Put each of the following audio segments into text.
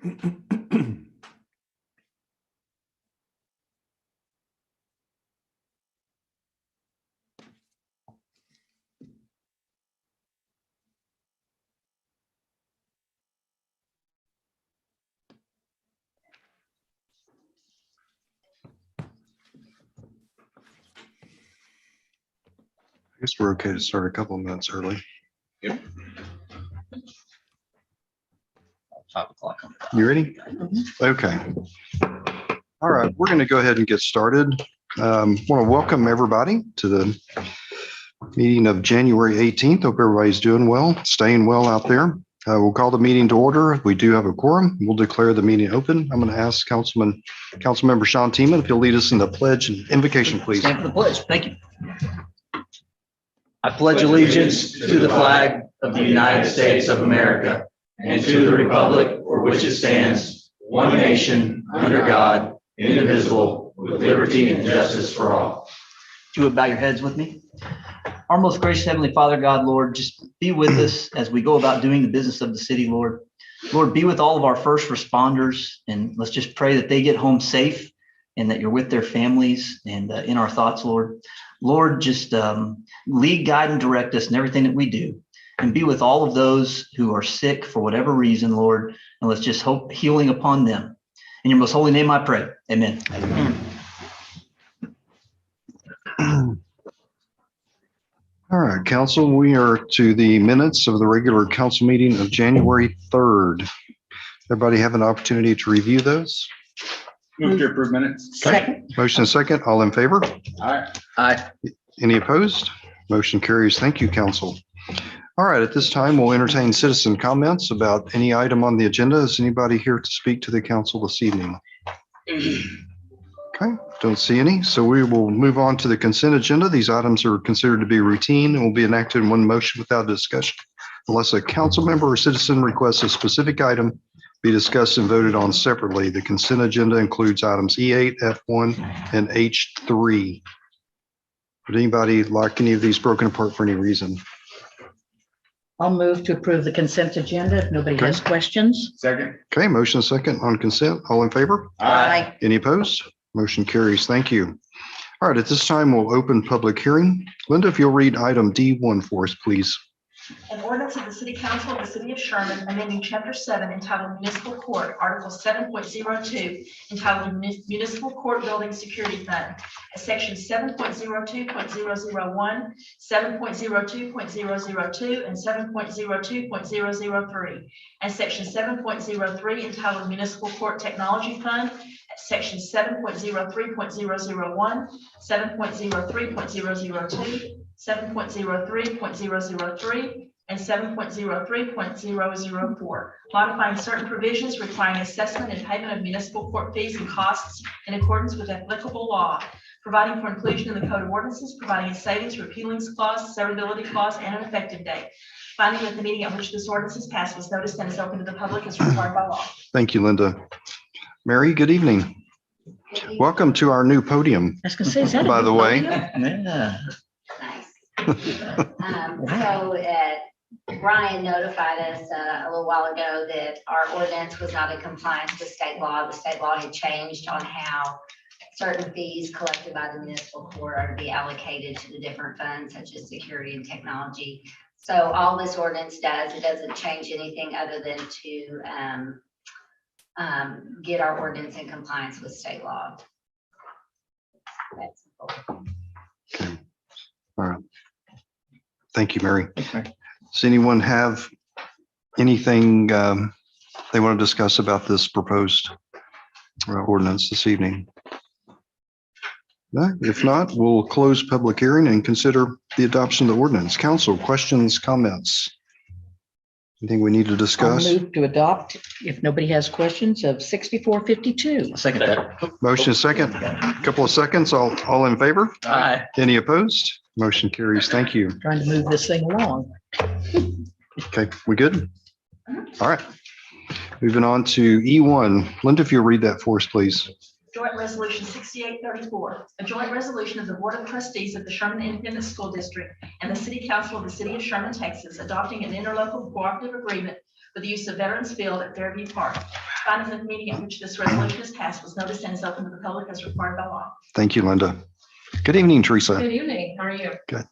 I guess we're okay to start a couple of minutes early. Yep. 5 o'clock. You ready? Okay. All right, we're going to go ahead and get started. Want to welcome everybody to the meeting of January 18th. Hope everybody's doing well, staying well out there. We'll call the meeting to order. We do have a quorum. We'll declare the meeting open. I'm going to ask Councilmember Sean Teeman if he'll lead us in the pledge and invocation, please. Stand for the pledge. Thank you. I pledge allegiance to the flag of the United States of America and to the republic for which it stands, one nation, under God, indivisible, with liberty and justice for all. You would bow your heads with me. Our most gracious Heavenly Father, God, Lord, just be with us as we go about doing the business of the city, Lord. Lord, be with all of our first responders, and let's just pray that they get home safe and that you're with their families and in our thoughts, Lord. Lord, just lead, guide, and direct us in everything that we do, and be with all of those who are sick for whatever reason, Lord, and let's just hope healing upon them. In your most holy name I pray, amen. Amen. All right, council, we are to the minutes of the regular council meeting of January 3rd. Everybody have an opportunity to review those? Move to approve minutes. Second. Motion and second, all in favor? Aye. Aye. Any opposed? Motion carries. Thank you, council. All right, at this time, we'll entertain citizen comments about any item on the agenda. Is anybody here to speak to the council this evening? Okay, don't see any. So we will move on to the consent agenda. These items are considered to be routine and will be enacted in one motion without discussion unless a council member or citizen requests a specific item be discussed and voted on separately. The consent agenda includes items E8, F1, and H3. Would anybody like any of these broken apart for any reason? I'll move to approve the consent agenda if nobody has questions. Second. Okay, motion second on consent. All in favor? Aye. Any opposed? Motion carries. Thank you. All right, at this time, we'll open public hearing. Linda, if you'll read item D1 for us, please. An ordinance of the City Council of the City of Sherman amending Chapter 7 entitled Municipal Court, Article 7.02 entitled Municipal Court Building Security Fund, at Section 7.02.001, 7.02.002, and 7.02.003, and Section 7.03 entitled Municipal Court Technology Fund, at Section 7.03.001, 7.03.002, 7.03.003, and 7.03.004, modifying certain provisions requiring assessment and payment of municipal court fees and costs in accordance with applicable law, providing for inclusion in the Code of Ordinances, providing a savings, repealings clause, severability clause, and an effective date. Finding that the meeting at which this ordinance is passed was noticed and is open to the public as required by law. Thank you, Linda. Mary, good evening. Welcome to our new podium. I was gonna say, is that a By the way. podium? Yeah. Nice. Brian notified us a little while ago that our ordinance was not in compliance with state law. The state law had changed on how certain fees collected by the municipal court are to be allocated to the different funds such as security and technology. So all this ordinance does, it doesn't change anything other than to get our ordinance in compliance with state law. That's All right. Thank you, Mary. Okay. Does anyone have anything they want to discuss about this proposed ordinance this evening? No? If not, we'll close public hearing and consider the adoption of the ordinance. Council, questions, comments? Anything we need to I'll discuss? move to adopt, if nobody has questions, of 6452. Second that. Motion second. Couple of seconds. All in favor? Aye. Any opposed? Motion carries. Thank you. Trying to move this thing along. Okay, we good? All right. Moving on to E1. Linda, if you'll read that for us, please. Joint Resolution 6834, a joint resolution of the Board of Trustees of the Sherman Independent School District and the City Council of the City of Sherman, Texas, adopting an interlocal cooperative agreement for the use of Veterans Field at Fairview Park. Finding that the meeting at which this resolution is passed was noticed and is open to the public as required by law. Thank you, Linda. Good evening, Teresa. Good evening, how are you? Good.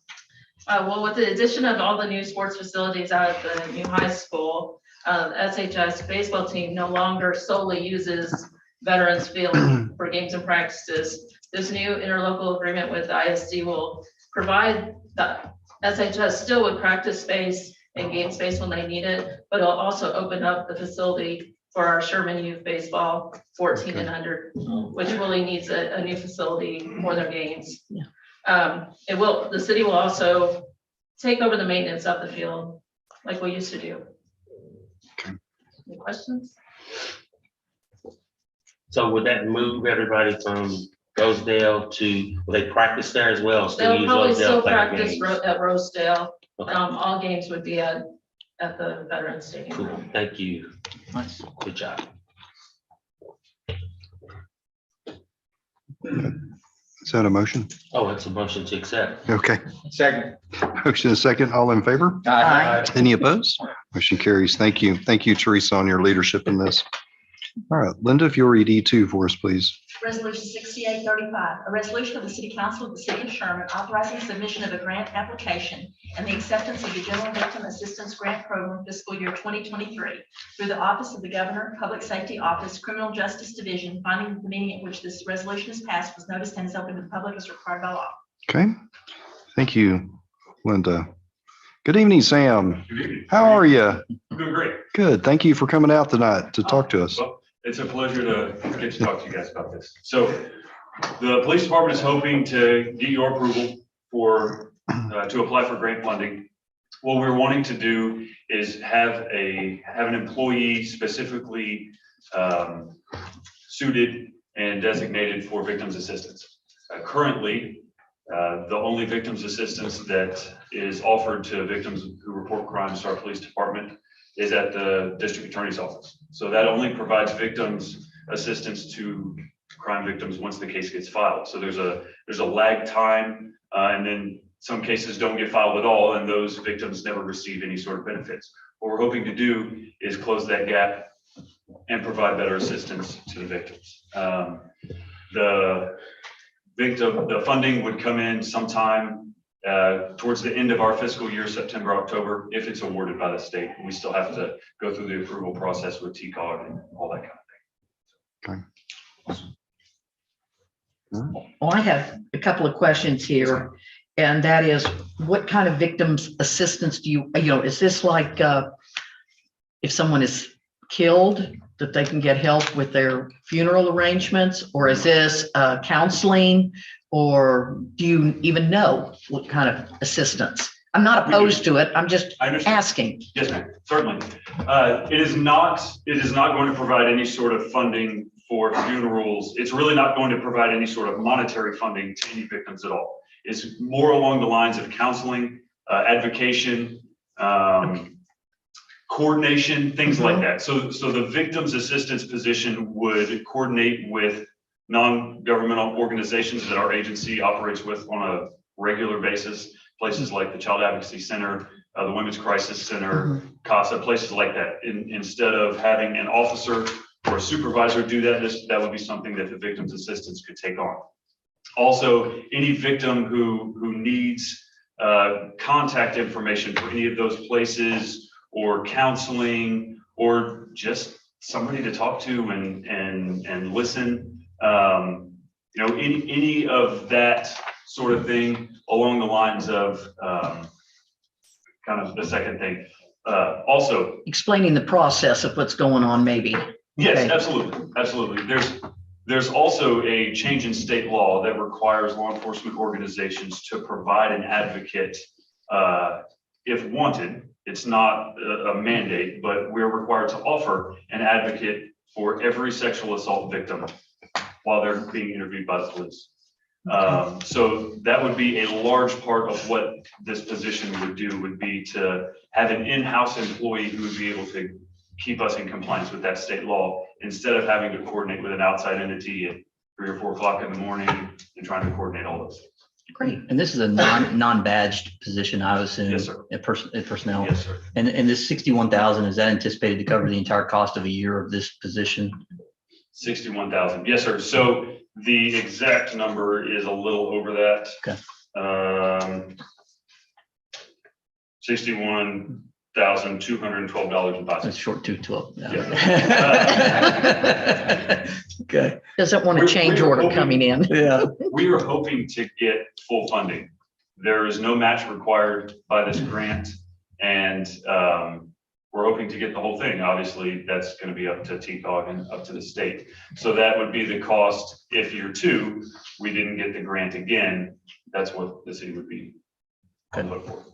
Well, with the addition of all the new sports facilities out at the new high school, SHS baseball team no longer solely uses Veterans Field for games and practices. This new interlocal agreement with ISD will provide the SHS still with practice space and game space when they need it, but it'll also open up the facility for our Sherman Youth Baseball 14 and under, which really needs a new facility for their games. Yeah. The city will also take over the maintenance of the field like we used to do. Okay. Any questions? So would that move everybody from Rosedale to, will they practice there as well? They'll use probably Rosedale still for their practice games? at Rosedale. Okay. All games would be at the Veterans Stadium. Cool. Thank you. Nice. Good job. Is that a motion? Oh, it's a motion to accept. Okay. Second. Motion is second. All in favor? Aye. Any opposed? Motion carries. Thank you. Thank you, Teresa, on your leadership in this. All right, Linda, if you'll read E2 for us, please. Resolution 6835, a resolution of the City Council of the City of Sherman authorizing submission of a grant application and the acceptance of the General Victim Assistance Grant Program fiscal year 2023 through the Office of the Governor, Public Safety Office, Criminal Justice Division, finding that the meeting at which this resolution is passed was noticed and is open to the public as required by law. Okay. Thank you, Linda. Good evening, Sam. Good evening. How are you? I'm doing great. Good. Thank you for coming out tonight to talk to us. Well, it's a pleasure to get to talk to you guys about this. So the police department is hoping to get your approval for, to apply for grant funding. What we're wanting to do is have an employee specifically suited and designated for victims assistance. Currently, the only victims assistance that is offered to victims who report crimes to our police department is at the district attorney's office. So that only provides victims assistance to crime victims once the case gets filed. So there's a lag time, and then some cases don't get filed at all, and those victims never receive any sort of benefits. What we're hoping to do is close that gap and provide better assistance to the victims. The funding would come in sometime towards the end of our fiscal year, September, October, if it's awarded by the state. We still have to go through the approval process with TCOG and all that kind of thing. Well, I have a couple of questions here, and that is, what kind of victims assistance do you is this like if someone is killed, that they can get help with their funeral arrangements, or is this counseling, or do you even know what kind of assistance? I'm not opposed to it. I'm just I understand. asking. Yes, ma'am, certainly. It is not going to provide any sort of funding for funerals. It's really not going to provide any sort of monetary funding to any victims at all. It's more along the lines of counseling, advocation, coordination, things like that. So the victims assistance position would coordinate with non-governmental organizations that our agency operates with on a regular basis, places like the Child Advocacy Center, the Women's Crisis Center, CASA, places like that. Instead of having an officer or a supervisor do that, that would be something that the victims assistance could take on. Also, any victim who needs contact information for any of those places, or counseling, or just somebody to talk to and listen, any of that sort of thing along the lines of kind of the second thing. Also, Explaining the process of what's going on, maybe. yes, Okay. absolutely. There's also a change in state law that requires law enforcement organizations to provide an advocate if wanted. It's not a mandate, but we're required to offer an advocate for every sexual assault victim while they're being interviewed by the police. So that would be a large part of what this position would do, would be to have an in-house employee who would be able to keep us in compliance with that state law, instead of having to coordinate with an outside entity at 3 or 4 o'clock in the morning and trying to coordinate all those things. Great. And this is a non-badged position, I would assume. Yes, sir. Personnel. Yes, sir. And this 61,000, is that anticipated to cover the entire cost of a year of this position? 61,000. Yes, sir. So the exact number is a little over that. Okay. 61,212.05. That's short 212. Yeah. Okay. Doesn't want a We're- change we're order hoping- coming in. Yeah. We are hoping to get full funding. There is no match required by this grant. And we're hoping to get the whole thing. Obviously, that's going to be up to TCOG and up to the state. So that would be the cost if year two, we didn't get the grant again. That's what the city would be on the hook for.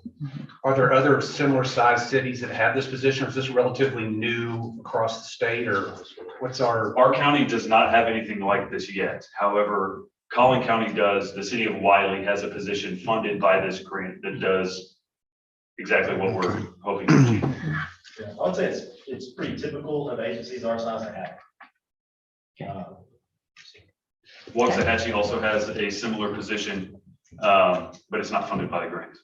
Are there other similar sized cities that have this position, or is this relatively new across the state, or what's our? Our county does not have anything like this yet. However, Collin County does. The city of Wiley has a position funded by this grant that does exactly what we're hoping to achieve. Yeah, I would say it's pretty typical of agencies our size to have. Waxahachie also has a similar position, but it's not funded by the grant.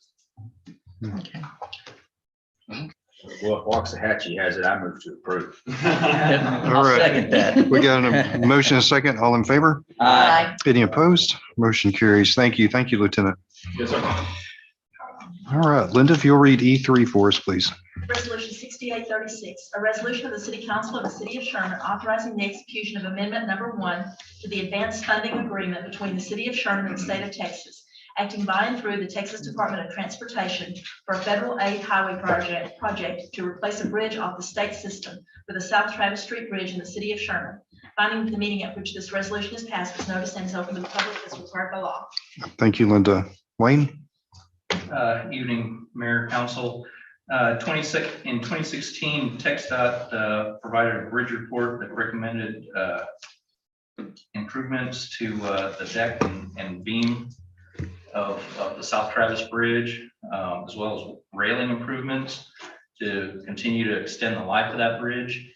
Okay. Well, if Waxahachie has it, I move to approve. I'll All right. second that. We got a motion and a second. All in favor? Aye. Any opposed? Motion carries. Thank you. Thank you, Lieutenant. Yes, sir. All right, Linda, if you'll read E3 for us, please. Resolution 6836, a resolution of the City Council of the City of Sherman authorizing the execution of Amendment Number 1 to the Advanced Funding Agreement between the City of Sherman and the State of Texas, acting by and through the Texas Department of Transportation for a federal aid highway project to replace a bridge off the state system for the South Travis Street Bridge in the City of Sherman. Finding that the meeting at which this resolution is passed was noticed and is open to the public as required by law. Thank you, Linda. Wayne? Evening, Mayor, Council. In 2016, TxDOT provided a bridge report that recommended improvements to the deck and beam of the South Travis Bridge, as well as railing improvements to continue to extend the life of that bridge.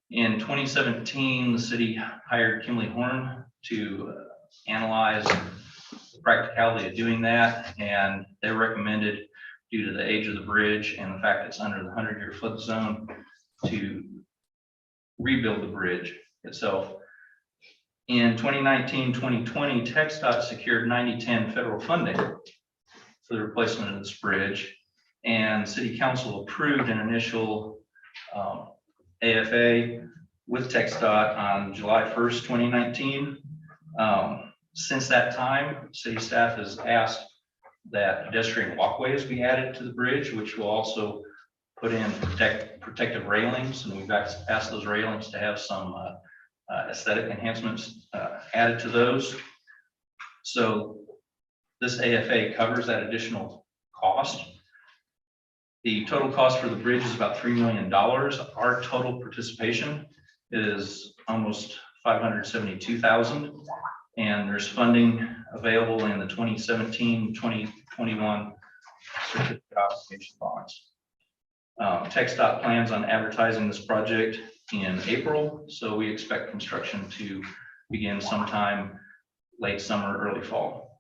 In 2017, the city hired Kimley Horn to analyze the practicality of doing that, and they recommended, due to the age of the bridge and the fact it's under the 100-year flood zone, to rebuild the bridge itself. In 2019-2020, TxDOT secured 90-10 federal funding for the replacement of this bridge, and City Council approved an initial AFA with TxDOT on July 1st, 2019. Since that time, city staff has asked that pedestrian walkways be added to the bridge, which will also put in protective railings, and we've asked those railings to have some aesthetic enhancements added to those. So this AFA covers that additional cost. The total cost for the bridge is about $3 million. Our total participation is almost $572,000. And there's funding available in the 2017-2021 certificate obligation bonds. TxDOT plans on advertising this project in April, so we expect construction to begin sometime late summer, early fall.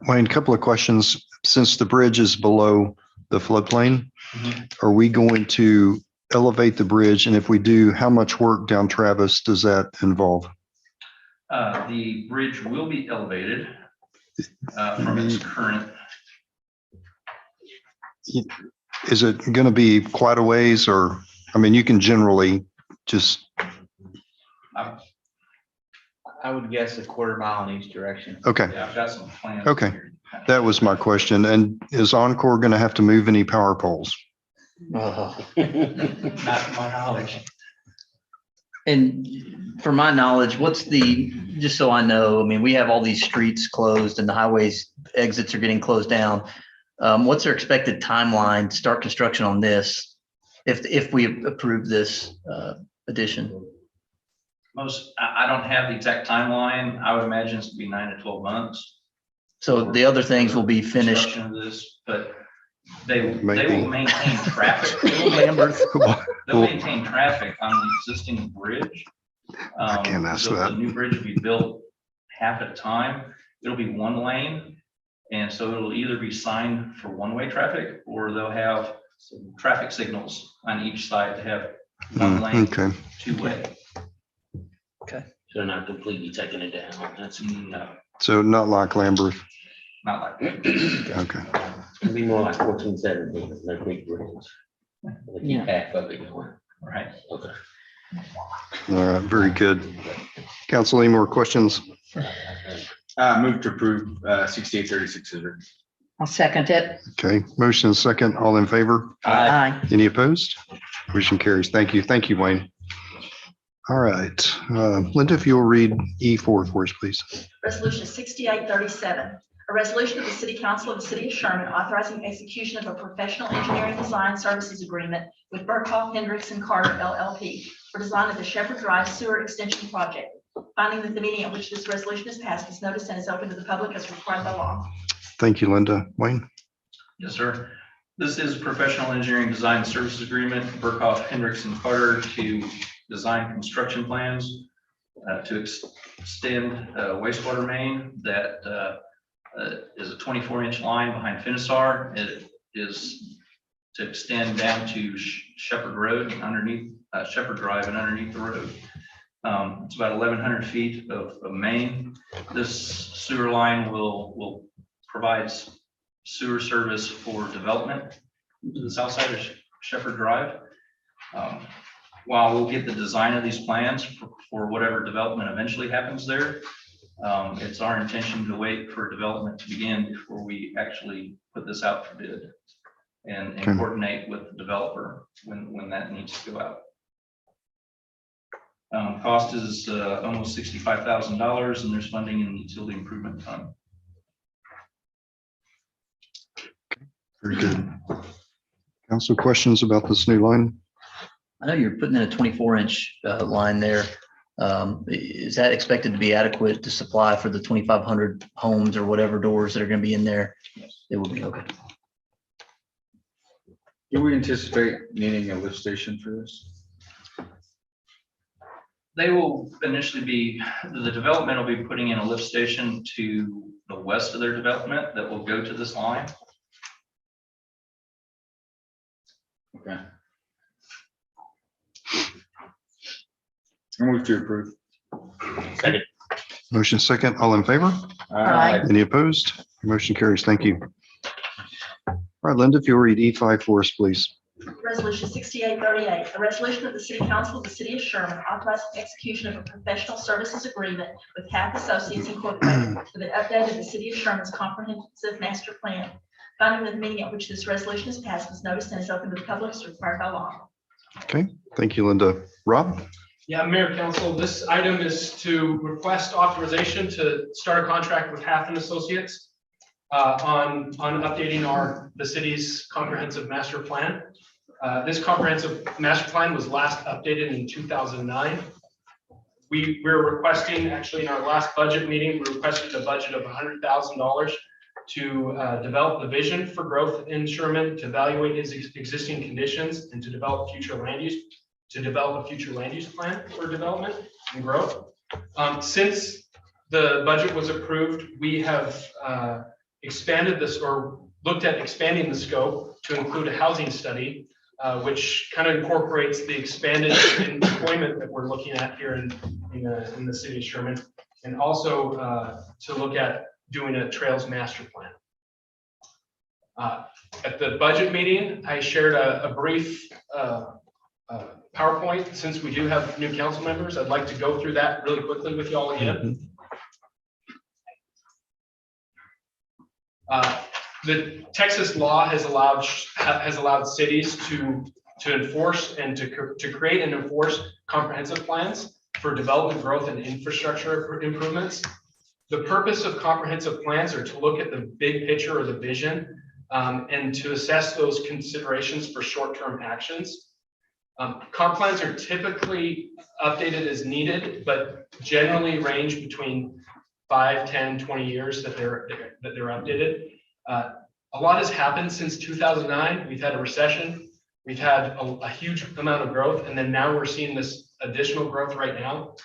Wayne, a couple of questions. Since the bridge is below the floodplain, are we going to elevate the bridge? And if we do, how much work down Travis does that involve? The bridge will be elevated from its current. Is it going to be quite a ways, or, I mean, you can generally just, I would guess a quarter mile in each direction. okay, Yeah, I've got some plans. Okay. here. that was my question. And is Encore going to have to move any power poles? Not to my knowledge. And for my knowledge, what's the, just so I know, I mean, we have all these streets closed and the highways exits are getting closed down. What's their expected timeline to start construction on this if we approve this addition? I don't have the exact timeline. I would imagine it's to be 9 to 12 months. So the other things will be finished. Construction of this, but they Maybe. will maintain traffic. Lambert. They'll maintain traffic on the existing bridge. I can't mess so with the that. new bridge will be built half at a time. It'll be one lane. And so it'll either be signed for one-way traffic, or they'll have some traffic signals on each side to have one lane, Okay, two-way. So they're not completely taking it down. That's No, so not like Lambert. not like that. Okay, it'd be more like 1417, no big bridges. They keep Yeah. half of it going. Right. Okay. all right, very good. Council, any more questions? Move to approve 6836 is written. I'll second it. Okay, motion is second, all in favor? Aye. Any opposed? Motion carries. Thank you. Thank you, Wayne. All right, Linda, if you'll read E4 for us, please. Resolution 6837, a resolution of the City Council of the City of Sherman authorizing execution of a professional engineering design services agreement with Burkhoff Hendricks and Carter LLP for design of the Shepherd Drive Sewer Extension Project. Finding that the meeting at which this resolution is passed is noticed and is open to the public as required by law. Thank you, Linda. Wayne? Yes, sir. This is professional engineering design services agreement, Burkhoff, Hendricks, and Carter to design construction plans to extend wastewater main that is a 24-inch line behind Finisar. It is to extend down to Shepherd Road and underneath Shepherd Drive and underneath the road. It's about 1,100 feet of main. This sewer line will provide sewer service for development to the south side of Shepherd Drive. While we'll get the design of these plans for whatever development eventually happens there, it's our intention to wait for development to begin before we actually put this out for bid and Okay. coordinate with the developer when that needs to go out. Cost is almost $65,000, and there's funding in the utility improvement fund. Very good. Council, questions about this new line? I know you're putting in a 24-inch line there. Is that expected to be adequate to supply for the 2,500 homes or whatever doors that are going to be in there? It will be, okay. Do we anticipate needing a lift station for this? They will initially be, the development will be putting in a lift station to the west of their development that will go to this line. Okay. I move to approve. Second. Motion second, all in favor? Aye. Any opposed? Motion carries. Thank you. All right, Linda, if you'll read E5 for us, please. Resolution 6838, a resolution of the City Council of the City of Sherman authorizing execution of a professional services agreement with CAP Associates Incorporated for the update of the City of Sherman's comprehensive master plan. Finding that the meeting at which this resolution is passed was noticed and is open to the public as required by law. Okay, thank you, Linda. Rob? Yeah, Mayor, Council, this item is to request authorization to start a contract with Hathaway Associates on updating the city's comprehensive master plan. This comprehensive master plan was last updated in 2009. We're requesting, actually in our last budget meeting, we requested a budget of $100,000 to develop the vision for growth in Sherman, to evaluate its existing conditions, and to develop a future land use plan for development and growth. Since the budget was approved, we have expanded this, or looked at expanding the scope to include a housing study, which kind of incorporates the expanded employment that we're looking at here in the city of Sherman, and also to look at doing a trails master plan. At the budget meeting, I shared a brief PowerPoint. Since we do have new council members, I'd like to go through that really quickly with you all again. The Texas law has allowed cities to enforce and to create and enforce comprehensive plans for development, growth, and infrastructure improvements. The purpose of comprehensive plans are to look at the big picture or the vision and to assess those considerations for short-term actions. Comp plans are typically updated as needed, but generally range between 5, 10, 20 years that they're updated. A lot has happened since 2009. We've had a recession. We've had a huge amount of growth, and then now we're seeing this additional growth right now.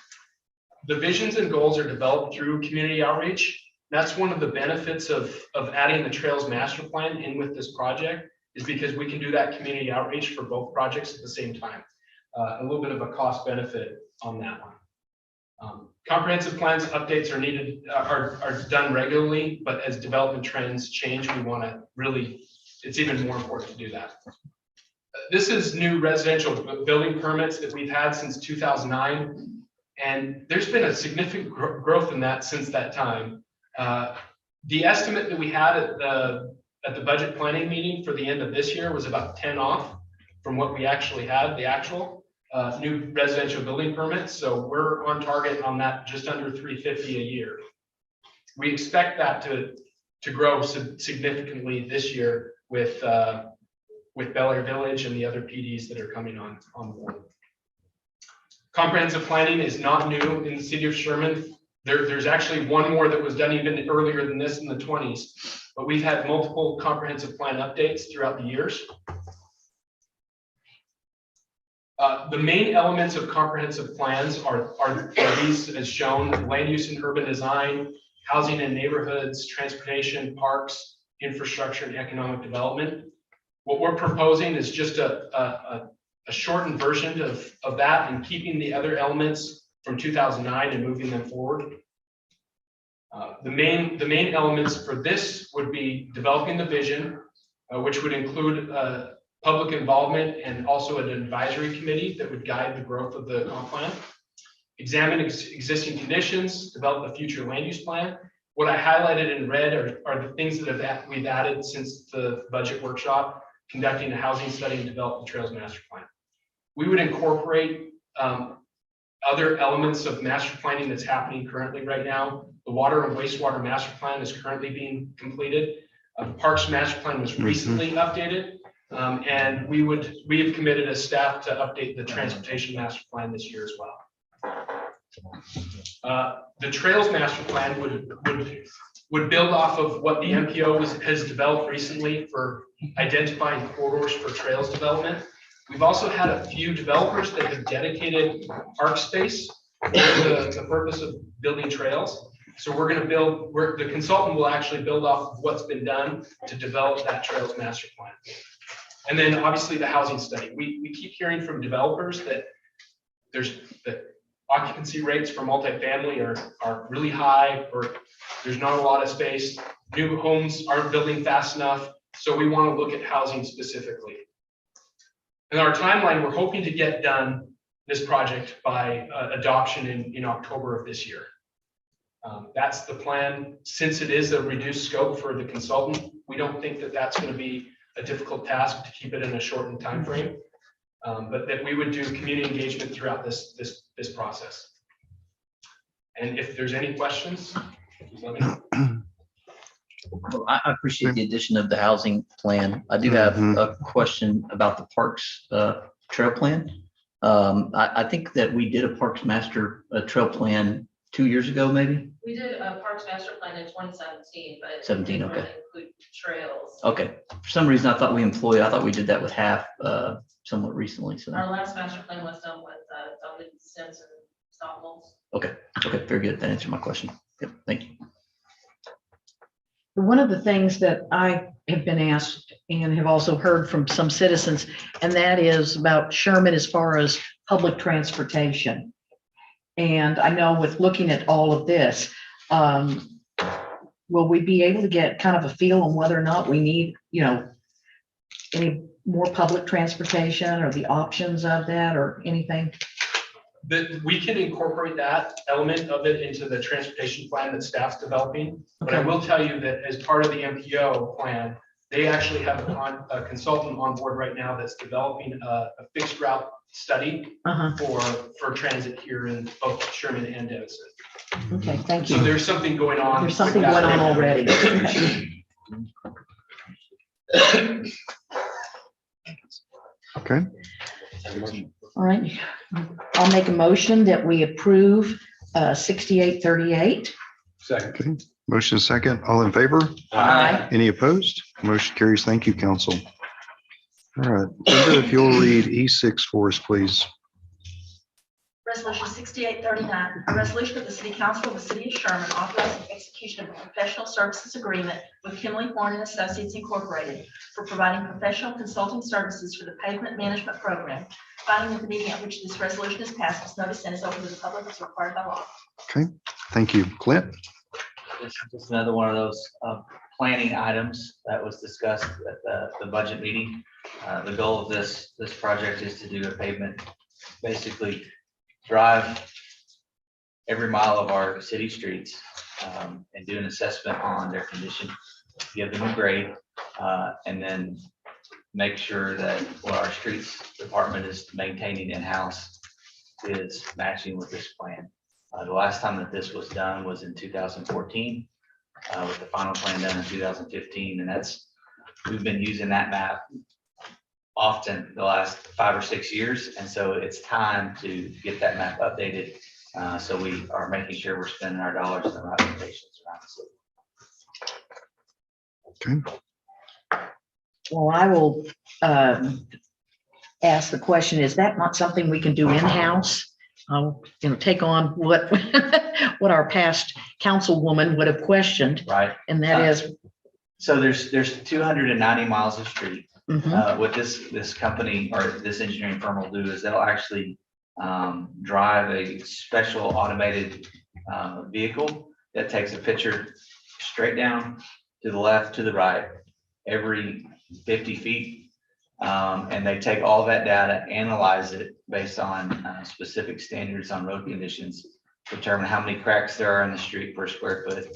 The visions and goals are developed through community outreach. That's one of the benefits of adding the Trails Master Plan in with this project, is because we can do that community outreach for both projects at the same time. A little bit of a cost benefit on that one. Comprehensive plans updates are needed, are done regularly, but as development trends change, we want to really, it's even more important to do that. This is new residential building permits that we've had since 2009. And there's been a significant growth in that since that time. The estimate that we had at the budget planning meeting for the end of this year was about 10 off from what we actually had, the actual new residential building permits. So we're on target on that, just under 350 a year. We expect that to grow significantly this year with Bel Air Village and the other PDs that are coming on board. Comprehensive planning is not new in the city of Sherman. There's actually one more that was done even earlier than this in the 20s, but we've had multiple comprehensive plan updates throughout the years. The main elements of comprehensive plans are these as shown: land use and urban design, housing and neighborhoods, transportation, parks, infrastructure, and economic development. What we're proposing is just a shortened version of that, and keeping the other elements from 2009 and moving them forward. The main elements for this would be developing the vision, which would include public involvement and also an advisory committee that would guide the growth of the comp plan. Examine existing conditions, develop a future land use plan. What I highlighted in red are the things that we've added since the budget workshop, conducting a housing study and develop the Trails Master Plan. We would incorporate other elements of master planning that's happening currently right now. The water and wastewater master plan is currently being completed. The Parks Master Plan was recently updated. And we have committed as staff to update the Transportation Master Plan this year as well. The Trails Master Plan would build off of what the MPO has developed recently for identifying corridors for trails development. We've also had a few developers that have dedicated park space for the purpose of building trails. So we're going to the consultant will actually build off of what's been done to develop that Trails Master Plan. And then obviously the housing study. We keep hearing from developers that that occupancy rates for multifamily are really high, or there's not a lot of space. New homes aren't building fast enough. So we want to look at housing specifically. And our timeline, we're hoping to get done this project by adoption in October of this year. That's the plan. Since it is a reduced scope for the consultant, we don't think that that's going to be a difficult task to keep it in a shortened time frame, but that we would do community engagement throughout this process. And if there's any questions, please let me know. Well, I appreciate the addition of the housing plan. I do have a question about the Parks Trail Plan. I think that we did a Parks Master Trail Plan 2 years ago, maybe? We did a Parks Master Plan in 2017, but it 17, didn't okay. really include trails. Okay. For some reason, I thought we did that with half somewhat recently. So, Our last master plan was done with Duncan Simpson Stockholz. okay. Very good. That answered my question. Yep. Thank you. One of the things that I have been asked and have also heard from some citizens, and that is about Sherman as far as public transportation. And I know with looking at all of this, will we be able to get kind of a feel on whether or not we need, any more public transportation or the options of that or anything? That we can incorporate that element of it into the transportation plan that staff's developing. But I will tell you that as part of the MPO plan, they actually have a consultant on board right now that's developing a fixed route study for transit here in both Sherman and Denison. Okay, thank you. So there's something going on. There's something going on already. Okay. All right, I'll make a motion that we approve 6838. Second. Okay. Motion second. All in favor? Aye. Any opposed? Motion carries. Thank you, council. All right. Linda, if you'll read E6 for us, please. Resolution 6839, a resolution of the City Council of the City of Sherman authorizing execution of a professional services agreement with Kimley Horn and Associates Incorporated for providing professional consulting services for the pavement management program. Finding that the meeting at which this resolution is passed was noticed and is open to the public as required by law. Okay, thank you. Clint? This is just another one of those planning items that was discussed at the budget meeting. The goal of this project is to do a pavement, basically drive every mile of our city streets and do an assessment on their condition, give them a grade, and then make sure that what our streets department is maintaining in-house is matching with this plan. The last time that this was done was in 2014, with the final plan done in 2015, and we've been using that map often the last 5 or 6 years, and so it's time to get that map updated. So we are making sure we're spending our dollars in the right locations around the city. Okay. Well, I will ask the question, is that not something we can do in-house? Take on what what our past councilwoman would have questioned, Right. and that is. So there's 290 miles of street. Mhm. What this company or this engineering firm will do is they'll actually drive a special automated vehicle that takes a picture straight down to the left, to the right, every 50 feet. And they take all that data, analyze it based on specific standards on road conditions, determine how many cracks there are in the street per square foot,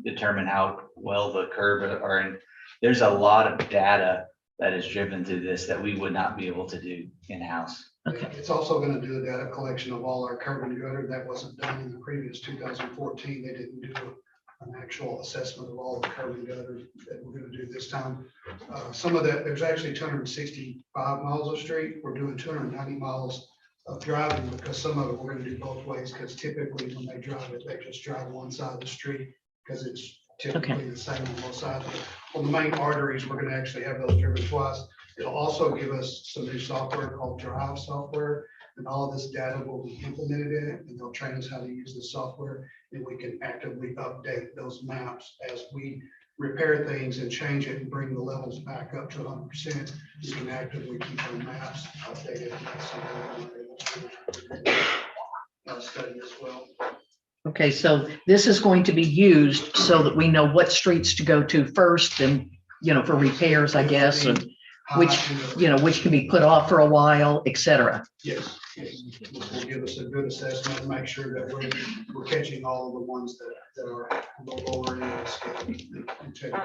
determine how well the curb are in. There's a lot of data that is driven through this that we would not be able to do in-house. Okay. It's also going to do a data collection of all our curb and gutter. That wasn't done in the previous 2014. They didn't do an actual assessment of all the curb and gutter that we're going to do this time. Some of that, there's actually 265 miles of street. We're doing 290 miles of driving because some of it we're going to do both ways, because typically when they drive it, they just drive one side of the street because it's typically the same on both sides. On the main arteries, we're going to actually have those driven twice. It'll also give us some new software called Drive software, and all of this data will be implemented in it, and they'll train us how to use the software, and we can actively update those maps as we repair things and change it and bring the levels back up to 100%. We can actively keep our maps updated. And that's something we're able to study as well. Okay, so this is going to be used so that we know what streets to go to first and, for repairs, I guess, and which can be put off for a while, et cetera. Yes, this will give us a good assessment and make sure that we're catching all of the ones that are on the lower end of the scale.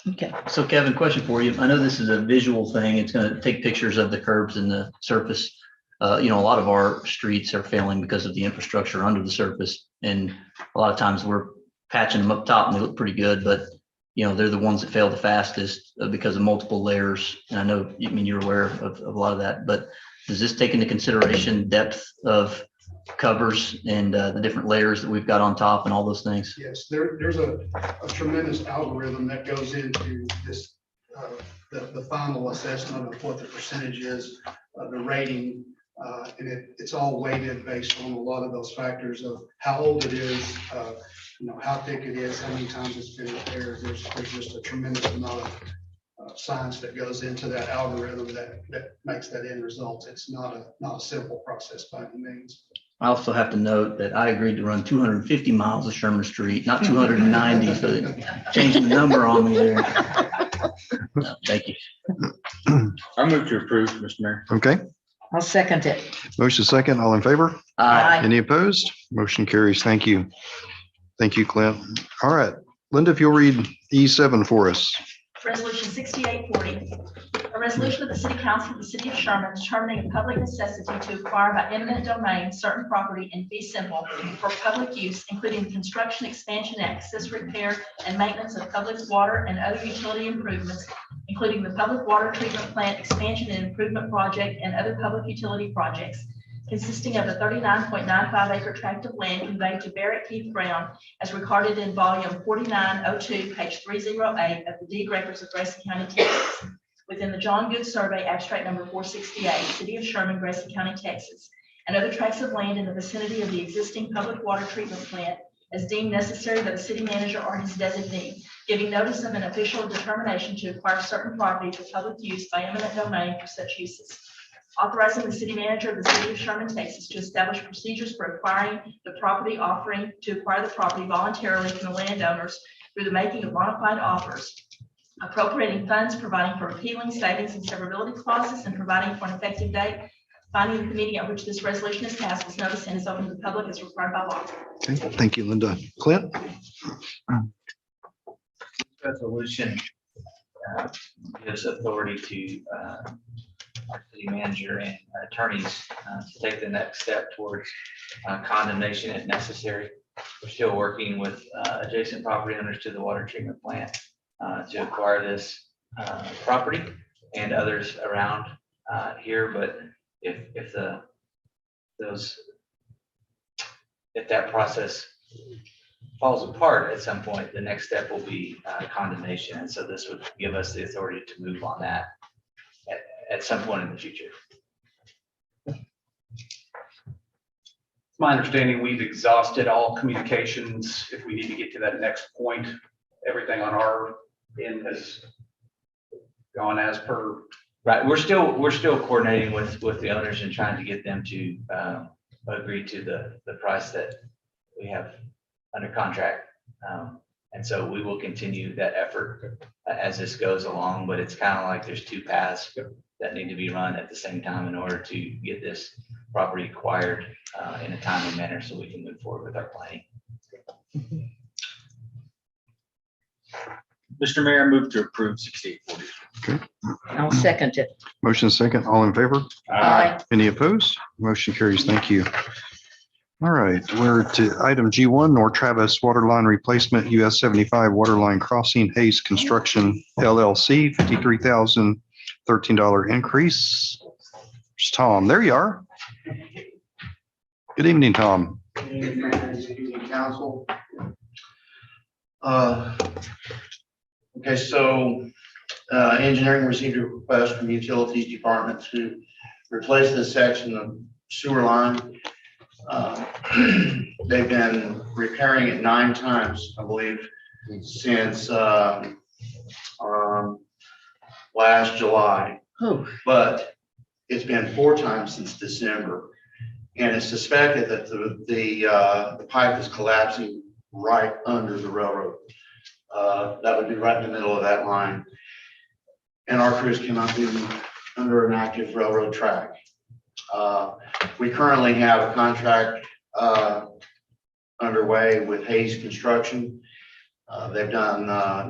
Okay. So Kevin, question for you. I know this is a visual thing. It's going to take pictures of the curbs and the surface. A lot of our streets are failing because of the infrastructure under the surface. And a lot of times we're patching them up top and they look pretty good, but they're the ones that fail the fastest because of multiple layers. And I know, you're aware of a lot of that, but does this take into consideration depth of covers and the different layers that we've got on top and all those things? Yes, there's a tremendous algorithm that goes into this, the final assessment of what the percentage is of the rating. And it's all weighted based on a lot of those factors of how old it is, how thick it is, how many times it's been repaired. There's just a tremendous amount of science that goes into that algorithm that makes that end result. It's not a simple process by any means. I also have to note that I agreed to run 250 miles of Sherman Street, not 290, so they changed the number on me there. No, thank you. I move to approve, Mr. Mayor. Okay, I'll second it. motion second, all in favor? Aye. Any opposed? Motion carries. Thank you. Thank you, Clint. All right, Linda, if you'll read E7 for us. Resolution 6840, a resolution of the City Council of the City of Sherman determining a public necessity to acquire by eminent domain certain property in fee simple for public use, including construction, expansion, access, repair, and maintenance of public water and other utility improvements, including the public water treatment plant expansion and improvement project and other public utility projects, consisting of a 39.95 acre tract of land conveyed to Barrett Keith Brown as recorded in volume 4902, page 308 of the deed records of Grayson County, Texas, within the John Good Survey, abstract number 468, City of Sherman, Grayson County, Texas, and other tracts of land in the vicinity of the existing public water treatment plant as deemed necessary by the city manager or his designee, giving notice of an official determination to acquire certain property for public use by eminent domain for such uses. Authorizing the city manager of the city of Sherman, Texas to establish procedures for acquiring the property, offering to acquire the property voluntarily from the landowners through the making of bona fide offers, appropriating funds, providing for repealing savings and severability clauses, and providing for an effective date. Finding the meeting at which this resolution is passed was noticed and is open to the public as required by law. Okay, thank you, Linda. Clint? Resolution gives authority to our city manager and attorneys to take the next step towards condemnation if necessary. We're still working with adjacent property owners to the water treatment plant to acquire this property and others around here, but if that process falls apart at some point, the next step will be condemnation. And so this would give us the authority to move on that at some point in the future. It's my understanding we've exhausted all communications. If we need to get to that next point, everything on our end has gone as per. Right, we're still coordinating with the owners and trying to get them to agree to the price that we have under contract. And so we will continue that effort as this goes along, but it's kind of like there's two paths that need to be run at the same time in order to get this property acquired in a timely manner so we can move forward with our planning. Mr. Mayor, move to approve 6840. Okay, I'll second it. motion second, all in favor? Aye. Any opposed? Motion carries. Thank you. All right, we're to item G1, North Travis Water Line Replacement, US 75 Water Line Crossing, Hayes Construction LLC, $53,013 increase. There's Tom. There you are. Good evening, Tom. Good evening, council. Okay, so engineering received a request from the utilities department to replace this section of sewer line. They've been repairing it 9 times, I believe, since last July. Oh. But it's been 4 times since December. And it's suspected that the pipe is collapsing right under the railroad. That would be right in the middle of that line. And our crews cannot be under an active railroad track. We currently have a contract underway with Hayes Construction. They've done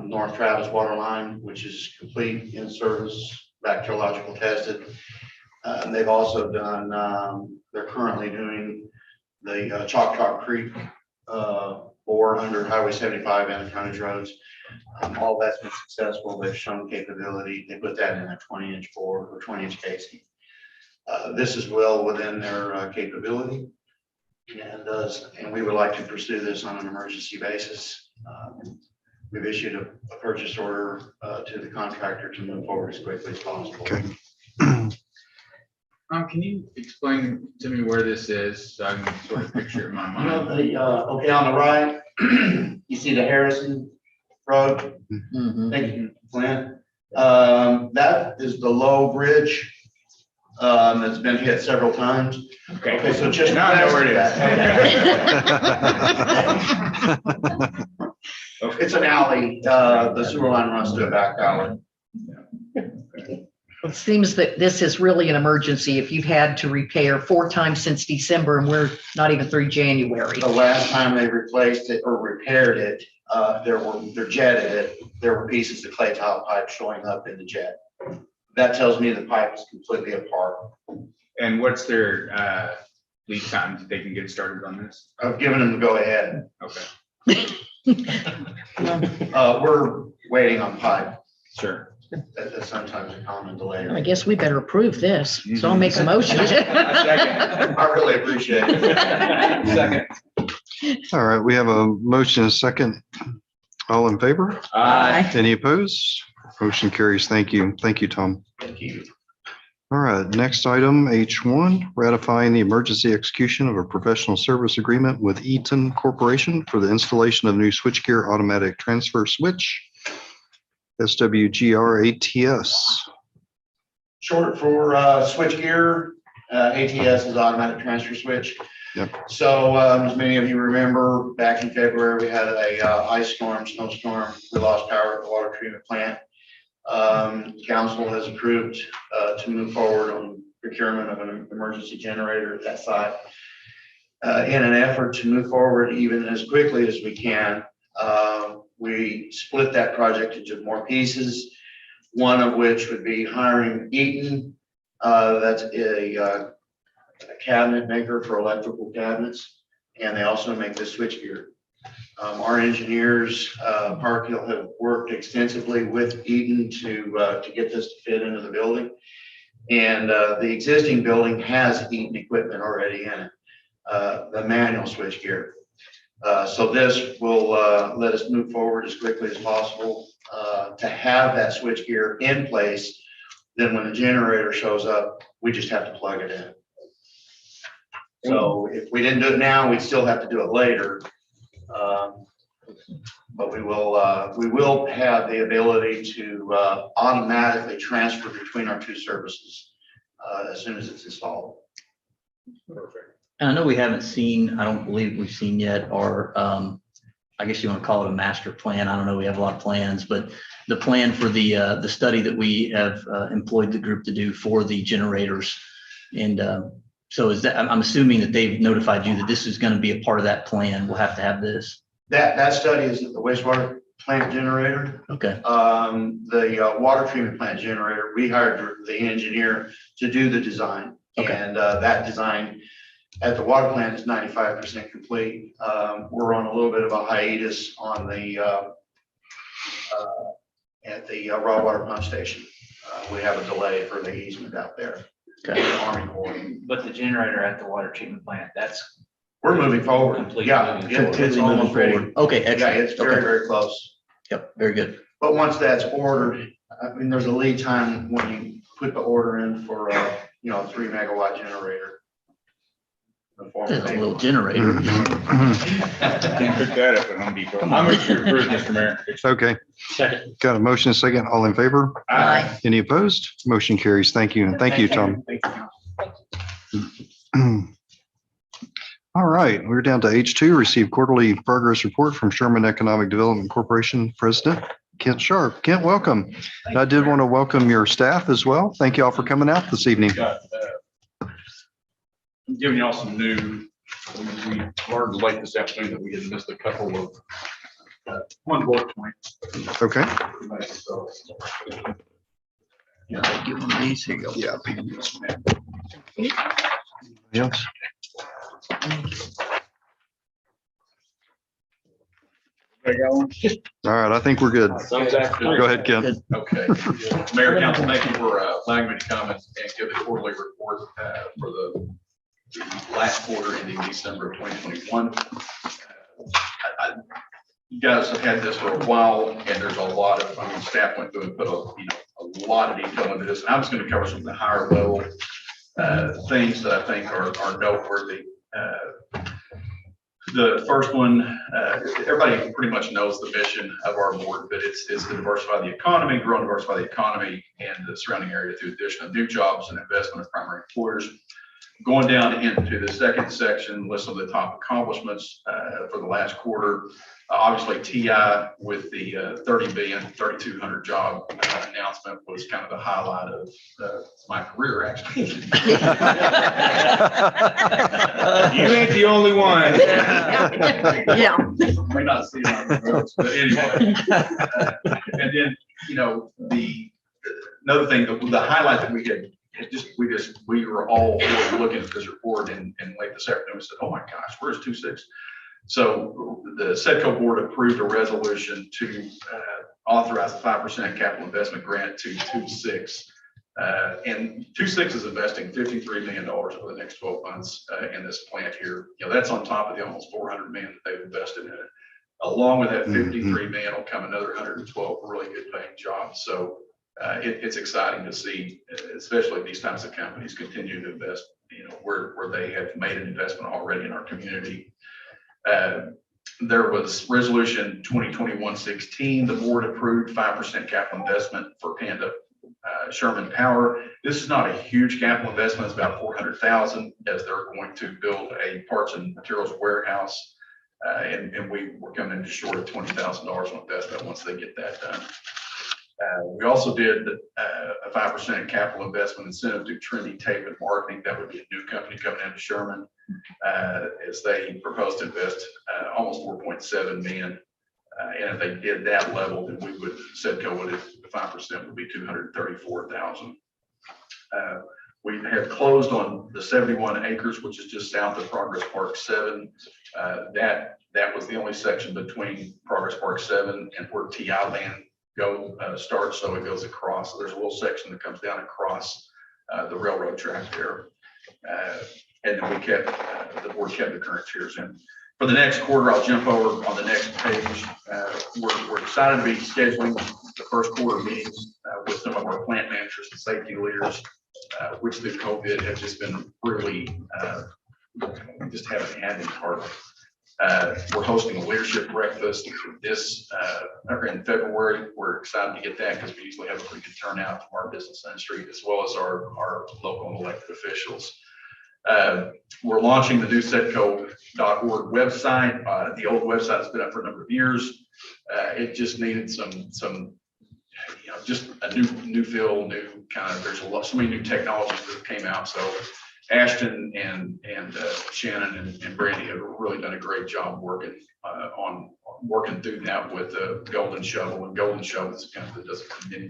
North Travis Water Line, which is complete in service, bacteriological tested. And they've also done, they're currently doing the Choctaw Creek bore under Highway 75 and the frontage roads. All that's been successful. They've shown capability. They put that in a 20-inch bore or 20-inch casing. This is well within their capability, and we would like to pursue this on an emergency basis. We've issued a purchase order to the contractor to move forward as quickly as possible. Okay. Can you explain to me where this is so I can sort of picture it in my You know, mind? okay, on the right, you see the Harrison Road. Thank you, Clint. That is the low bridge that's been hit several times. Okay, so just now I know where it is. It's an alley. The sewer line runs to a back alley. It seems that this is really an emergency if you've had to repair 4 times since December and we're not even through January. The last time they replaced it or repaired it, they jetted it. There were pieces of clay tile pipe showing up in the jet. That tells me the pipe is completely apart. And what's their lead time that they can get started on this? I've given them the go ahead. Okay. We're waiting on pipe. Sure. That's sometimes a common delay. I guess we better approve this. So I'll make a motion. I really appreciate it. Second. All right, we have a motion and a second. All in favor? Aye. Any opposed? Motion carries. Thank you. Thank you, Tom. Thank you. All right, next item, H1, ratifying the emergency execution of a professional service agreement with Eaton Corporation for the installation of new switchgear automatic transfer switch, SWGR ATS. Short for switchgear, ATS is automatic transfer switch. Yep. So as many of you remember, back in February, we had a ice storm, snowstorm. We lost power at the water treatment plant. Council has approved to move forward on procurement of an emergency generator at that site. In an effort to move forward even as quickly as we can, we split that project into more pieces, one of which would be hiring Eaton. That's a cabinet maker for electrical cabinets, and they also make the switchgear. Our engineers, Park Hill, have worked extensively with Eaton to get this to fit into the building. And the existing building has Eaton equipment already in it, the manual switchgear. So this will let us move forward as quickly as possible to have that switchgear in place. Then when the generator shows up, we just have to plug it in. So if we didn't do it now, we'd still have to do it later. But we will have the ability to automatically transfer between our two services as soon as it's installed. Perfect. And I know we haven't seen, I don't believe we've seen yet our, I guess you want to call it a master plan. I don't know, we have a lot of plans, but the plan for the study that we have employed the group to do for the generators. And so is that, I'm assuming that they've notified you that this is going to be a part of that plan. We'll have to have this. That study is the wastewater plant generator. Okay. The water treatment plant generator, we hired the engineer to do the design. Okay. And that design at the water plant is 95% complete. We're on a little bit of a hiatus on the at the raw water pump station. We have a delay for the easement out there. Okay. Army Corps. But the generator at the water treatment plant, We're moving forward. Completely Yeah, moving forward. it's Completely moving almost ready. forward. Okay, Yeah, excellent. it's very, Okay. very close. Yep, very good. But once that's ordered, I mean, there's a lead time when you put the order in for a, 3 megawatt generator. That's a little generator. Can't pick that up at Home Depot. Come I'm on. with you, Mr. Mayor. Okay, Second. got a motion and a second. All in favor? Aye. Any opposed? Motion carries. Thank you. And thank you, Tom. All right, we're down to H2, receive quarterly progress report from Sherman Economic Development Corporation President Kent Sharp. Kent, welcome. And I did want to welcome your staff as well. Thank you all for coming out this evening. I'm giving y'all some news. We learned late this afternoon that we had missed a couple of one bullet point. Okay. So, Yeah, give them these. Here you go. Yeah. Yes. I got one. All right, I think we're good. Thumbs up. Go ahead, Kent. Okay. Mayor, council, thank you for allowing me to come and give the quarterly report for the last quarter ending December of 2021. You guys have had this for a while, and there's a lot of, staff went through and put a lot of detail into this. And I'm just going to cover some of the higher level things that I think are noteworthy. The first one, everybody pretty much knows the mission of our board, but it's to diversify the economy, grow and diversify the economy and the surrounding area through addition of new jobs and investment of primary employers. Going down into the second section, list of the top accomplishments for the last quarter. Obviously, TI with the 30 billion, 3,200 job announcement was kind of the highlight of my career, actually. You ain't the only one. Yeah. May not see it on the roads, but anyway. And then, another thing, the highlight that we were all looking at this report and late this afternoon and said, oh my gosh, where's 2.6? So the SEDCO board approved a resolution to authorize a 5% capital investment grant to 2.6. And 2.6 is investing $53 million over the next 12 months in this plant here. That's on top of the almost 400 million that they've invested in it. Along with that 53 million will come another 112 really good paying jobs. So it's exciting to see, especially these types of companies continue to invest, where they have made an investment already in our community. There was resolution 2021-16. The board approved 5% capital investment for Panda Sherman Power. This is not a huge capital investment. It's about $400,000, as they're going to build a parts and materials warehouse. And we were coming in short of $20,000 on investment once they get that done. We also did a 5% capital investment incentive to Trinity Tape and Marketing. That would be a new company coming into Sherman, as they propose to invest almost $4.7 million. And if they did that level, then we would, Sedco would, 5% would be $234,000. We have closed on the 71 acres, which is just south of Progress Park 7. That was the only section between Progress Park 7 and where TI land starts, so it goes across. So there's a little section that comes down across the railroad track there. And then we kept, the board kept the current tiers in. For the next quarter, I'll jump over on the next page. We're excited to be scheduling the first quarter meetings with some of our plant managers and safety leaders, which through COVID have just been really, just haven't had any part of it. We're hosting a leadership breakfast in February. We're excited to get that because we usually have a pretty good turnout from our business industry as well as our local and elected officials. We're launching the new Sedco.org website. The old website has been up for a number of years. It just needed some just a new feel, new kind of, so many new technologies that came out. So Ashton and Shannon and Brandy have really done a great job working through that with the Golden Shovel. And Golden Shovel is a company that does many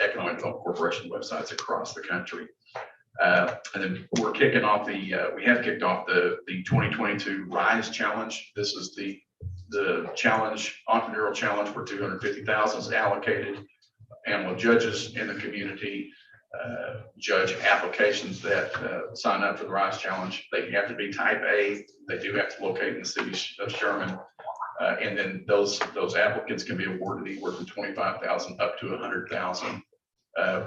economic development corporation websites across the country. And then we're kicking off we have kicked off the 2022 RISE Challenge. This is the challenge, entrepreneurial challenge, where $250,000 is allocated. Panel of judges in the community judge applications that sign up for the RISE Challenge. They have to be type A. They do have to locate in the city of Sherman. And then those applicants can be awarded anywhere from $25,000 up to $100,000.